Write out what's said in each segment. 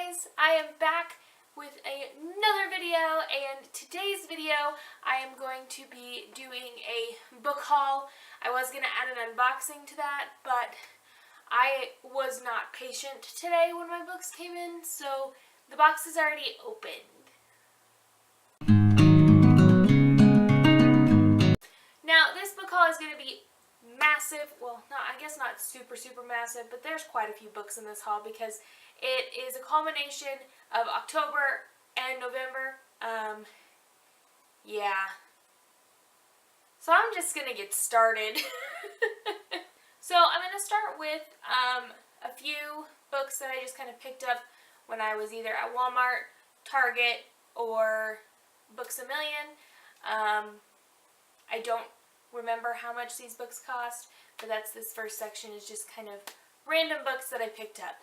guys, I am back with another video, and today's video I am going to be doing a book haul. I was going to add an unboxing to that, but I was not patient today when my books came in, so the box is already opened. Now, this book haul is going to be massive. Well, I guess not super massive, but there's quite a few books in this haul because it is a culmination of October and November. Yeah. So I'm just going to get started. So I'm going to start with a few books that I just kind of picked up when I was either at Walmart, Target, or Books A Million. I don't remember how much these books cost, but this first section is just kind of random books that I picked up.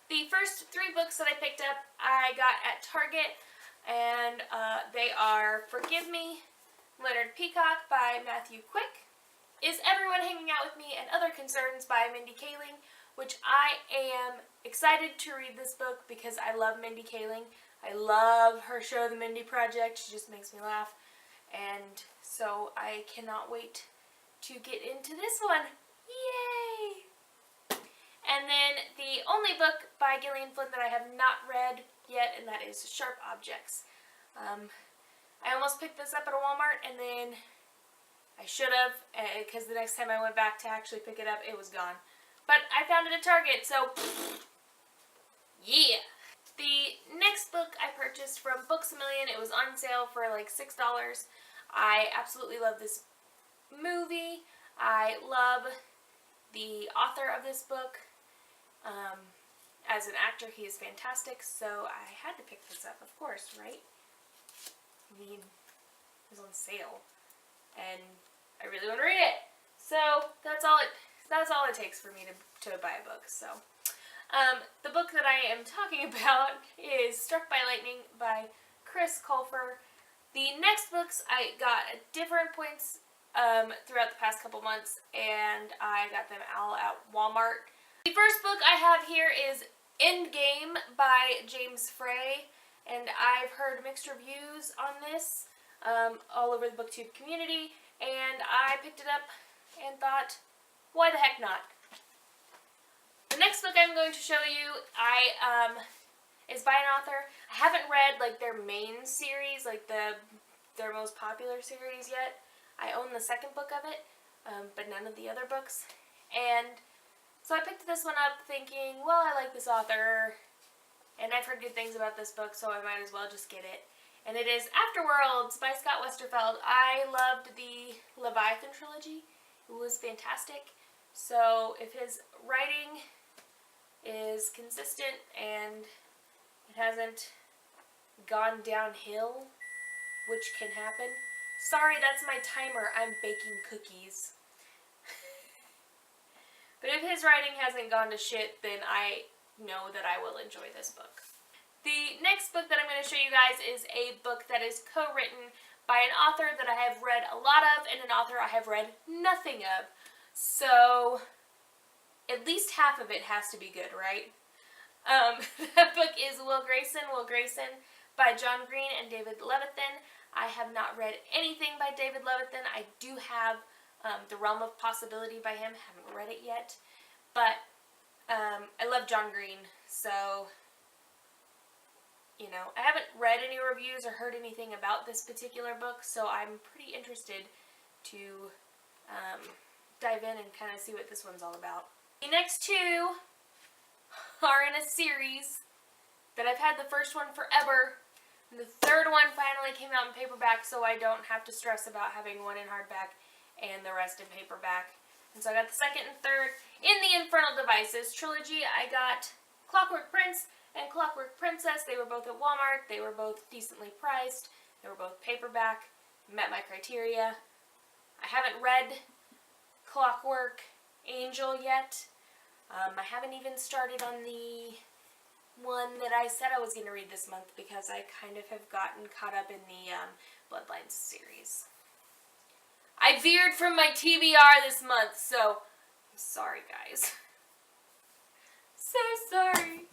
The first three books that I picked up I got at Target, and they are Forgive Me, Leonard Peacock by Matthew Quick, Is Everyone Hanging Out With Me, and Other Concerns by Mindy Kaling, which I am excited to read this book because I love Mindy Kaling. I love her show, The Mindy Project. She just makes me laugh. And so I cannot wait to get into this one. Yay! And then the only book by Gillian Flynn that I have not read yet, and that is Sharp Objects. I almost picked this up at a Walmart, and then I should have, because the next time I went back to actually pick it up, it was gone. But I found it at Target, so yeah! The next book I purchased from Books A Million. It was on sale for like $6. I absolutely love this movie. I love the author of this book. As an actor, he is fantastic, so I had to pick this up, of course, right? I mean, it was on sale, and I really want to read it. So that's all it takes for me to buy a book. So the book that I am talking about is Struck by Lightning by Chris Colfer. The next books I got at different points throughout the past couple months, and I got them all at Walmart. The first book I have here is Endgame by James Frey, and I've heard mixed reviews on this all over the BookTube community, and I picked it up and thought, why the heck not? The next book I'm going to show you is by an author. I haven't read like their main series, like their most popular series yet. I own the second book of it, but none of the other books. And so I picked this one up thinking, well, I like this author, and I've heard good things about this book, so I might as well just get it. And it is Afterworlds by Scott Westerfeld. I loved the Leviathan trilogy. It was fantastic. So if his writing is consistent and it hasn't gone downhill, which can happen. Sorry, that's my timer. I'm baking cookies. But if his writing hasn't gone to shit, then I know that I will enjoy this book. The next book that I'm going to show you guys is a book that is co-written by an author that I have read a lot of and an author I have read nothing of. So at least half of it has to be good, right? That book is Lil Grayson by John Green and David Levithan. I have not read anything by David Levithan. I do have The Realm of Possibility by him. Haven't read it yet. But I love John Green, so you know, I haven't read any reviews or heard anything about this particular book, so I'm pretty interested to dive in and kind of see what this one's all about. The next two are in a series that I've had the first one forever, and the third one finally came out in paperback, so I don't have to stress about having one in hardback and the rest in paperback. And so I got the second and third in the Infernal Devices trilogy. I got Clockwork Prince and Clockwork Princess. They were both at Walmart. They were both decently priced. They were both paperback. Met my criteria. I haven't read Clockwork Angel yet. I haven't even started on the one that I said I was going to read this month because I kind of have gotten caught up in the Bloodlines series. I veered from my TBR this month, so I'm sorry, guys. So sorry.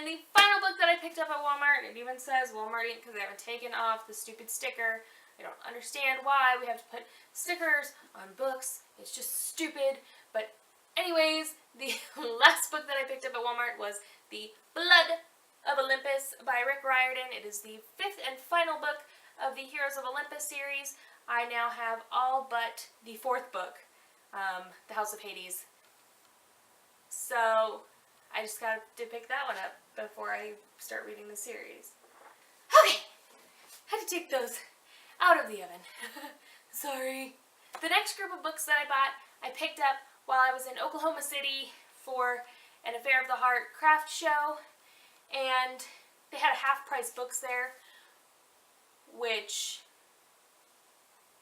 And the final book that I picked up at Walmart, it even says Walmart Inc. because they haven't taken off the stupid sticker. I don't understand why we have to put stickers on books. It's just stupid. But anyways, the last book that I picked up at Walmart was The Blood of Olympus by Rick Riordan. It is the 5th and final book of the Heroes of Olympus series. I now have all but the 4th book, The House of Hades. So I just got to pick that one up before I start reading the series. Okay, had to take those out of the oven. Sorry. The next group of books that I bought, I picked up while I was in Oklahoma City for an Affair of the Heart craft show, and they had half-price books there, which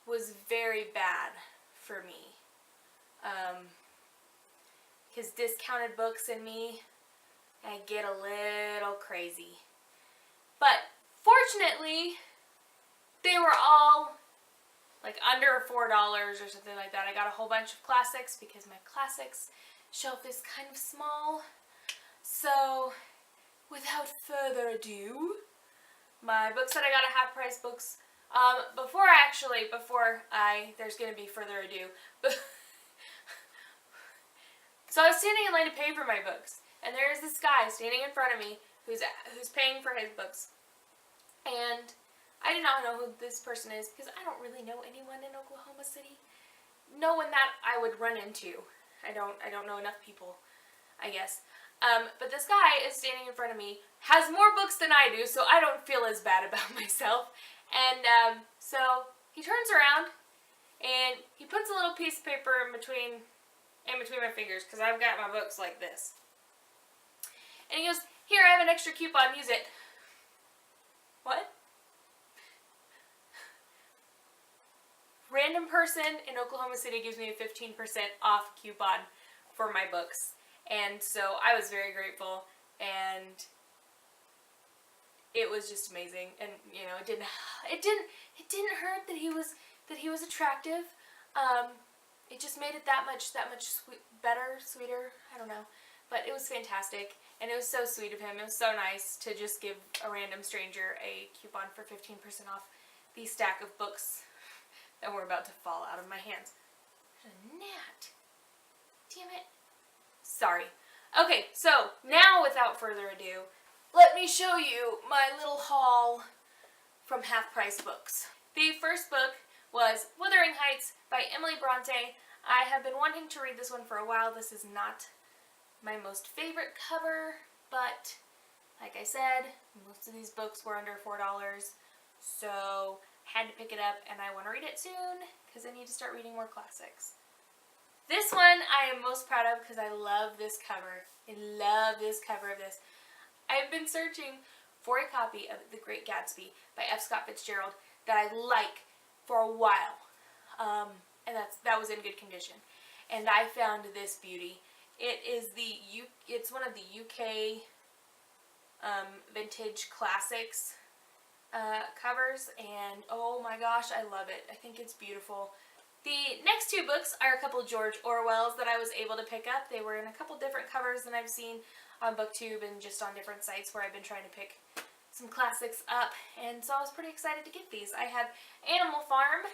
was very bad for me. Because discounted books and me, I get a little crazy. But fortunately, they were all like under $4 or something like that. I got a whole bunch of classics because my classics shelf is kind of small. So without further ado, my books that I got at half price books, there's going to be further ado. So I was standing in line to pay for my books, and there's this guy standing in front of me who's paying for his books. And I did not know who this person is because I don't really know anyone in Oklahoma City. No one that I would run into. I don't know enough people, I guess. But this guy is standing in front of me, has more books than I do, so I don't feel as bad about myself. And so he turns around and he puts a little piece of paper in between my fingers because I've got my books like this. And he goes, "Here, I have an extra coupon, use it." What? Random person in Oklahoma City gives me a 15% off coupon for my books. And so I was very grateful, and it was just amazing. And you know, it didn't hurt that he was attractive. It just made it that much sweeter. I don't know, but it was fantastic, and it was so sweet of him. It was so nice to just give a random stranger a coupon for 15% off the stack of books that were about to fall out of my hands. There's a gnat. Damn it. Sorry. Okay, so now without further ado, let me show you my little haul from Half Price Books. The first book was Wuthering Heights by Emily Bronte. I have been wanting to read this one for a while. This is not my most favorite cover, but like I said, most of these books were under $4, so had to pick it up, and I want to read it soon because I need to start reading more classics. This one I am most proud of because I love this cover. I love this cover of this. I've been searching for a copy of The Great Gatsby by F. Scott Fitzgerald that I like for a while, and that was in good condition. And I found this beauty. It's one of the UK vintage classics covers, and oh my gosh, I love it. I think it's beautiful. The next two books are a couple George Orwells that I was able to pick up. They were in a couple different covers than I've seen on BookTube and just on different sites where I've been trying to pick some classics up, and so I was pretty excited to get these. I have Animal Farm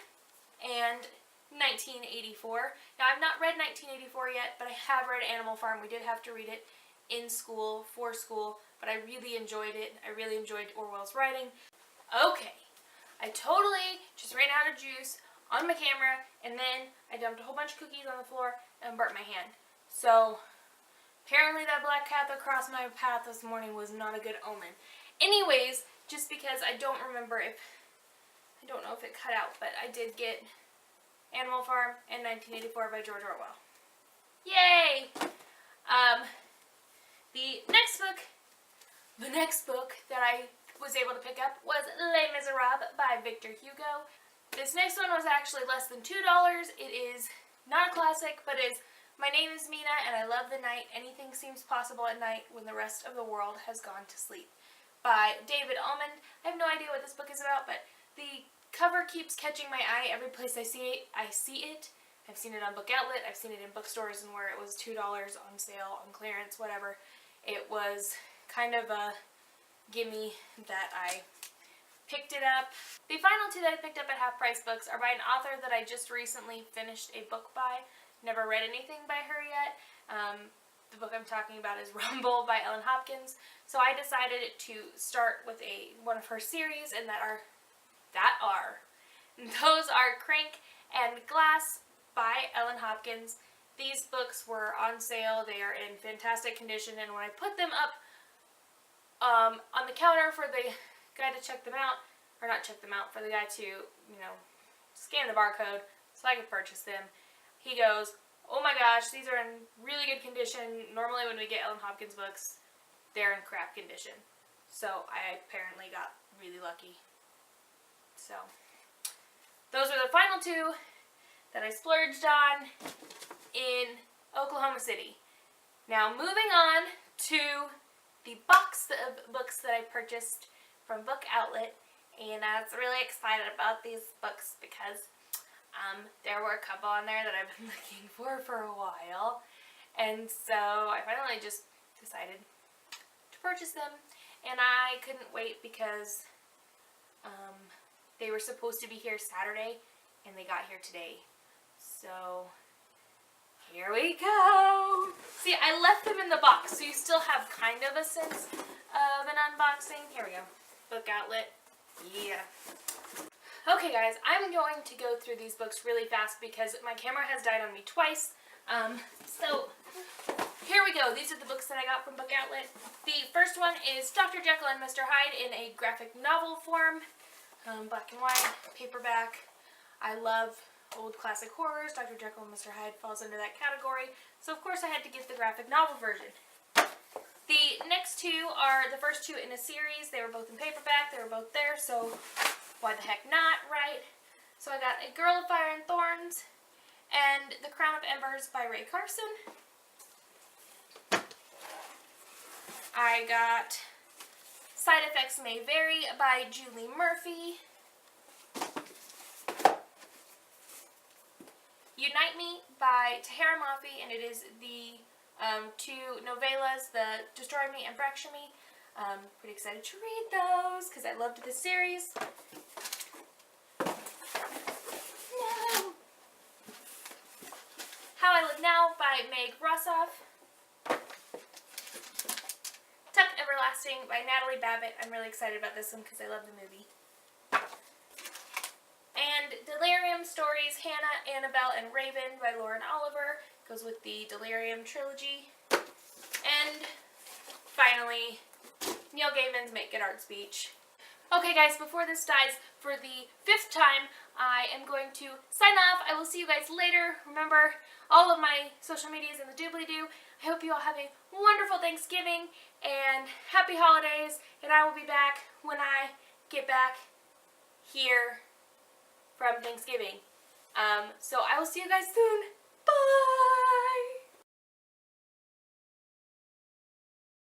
and 1984. Now, I've not read 1984 yet, but I have read Animal Farm. We did have to read it in school, for school, but I really enjoyed it. I really enjoyed Orwell's writing. Okay, I totally just ran out of juice on my camera, and then I dumped a whole bunch of cookies on the floor and burnt my hand. So, apparently that black cat that crossed my path this morning was not a good omen. Anyways, just because I don't know if it cut out, but I did get Animal Farm and 1984 by George Orwell. Yay! The next book that I was able to pick up was Les Miserables by Victor Hugo. This next one was actually less than $2. It is not a classic, but it's My Name Is Mina, and I Love the Night. Anything seems possible at night when the rest of the world has gone to sleep, by David Almond. I have no idea what this book is about, but the cover keeps catching my eye every place I see it. I've seen it on Book Outlet. I've seen it in bookstores and where it was $2 on sale, on clearance, whatever. It was kind of a gimme that I picked it up. The final two that I picked up at Half Price Books are by an author that I just recently finished a book by. Never read anything by her yet. The book I'm talking about is Rumble by Ellen Hopkins. So I decided to start with one of her series, and those are Crank and Glass by Ellen Hopkins. These books were on sale. They are in fantastic condition, and when I put them up on the counter for the guy to check them out, or not check them out, for the guy to, scan the barcode so I could purchase them, he goes, "Oh my gosh, these are in really good condition. Normally when we get Ellen Hopkins books, they're in crap condition." So I apparently got really lucky. So those are the final two that I splurged on in Oklahoma City. Now moving on to the box of books that I purchased from Book Outlet, and I was really excited about these books because there were a couple on there that I've been looking for a while, and so I finally just decided to purchase them, and I couldn't wait because they were supposed to be here Saturday, and they got here today. So here we go. See, I left them in the box, so you still have kind of a sense of an unboxing. Here we go. Book Outlet. Yeah. Okay guys, I'm going to go through these books really fast because my camera has died on me twice. So here we go. These are the books that I got from Book Outlet. The first one is Dr. Jekyll and Mr. Hyde in a graphic novel form. Black and white, paperback. I love old classic horrors. Dr. Jekyll and Mr. Hyde falls into that category. So of course I had to get the graphic novel version. The next two are the first two in a series. They were both in paperback. They were both there, so why the heck not, right? So I got A Girl of Fire and Thorns and The Crown of Embers by Ray Carson. I got Side Effects May Vary by Julie Murphy. Unite Me by Tahara Mafi, and it is the two novellas, the Destroy Me and Fracture Me. Pretty excited to read those because I loved this series. No. How I Live Now by Meg Rossoff. Tuck Everlasting by Natalie Babbitt. I'm really excited about this one because I love the movie. And Delirium Stories, Hannah, Annabelle, and Raven by Lauren Oliver. Goes with the Delirium trilogy. And finally, Neil Gaiman's Make Good Art speech. Okay guys, before this dies, for the 5th time, I am going to sign off. I will see you guys later. Remember, all of my social medias in the doobly-doo. I hope you all have a wonderful Thanksgiving and happy holidays, and I will be back when I get back here from Thanksgiving. So I will see you guys soon. Bye!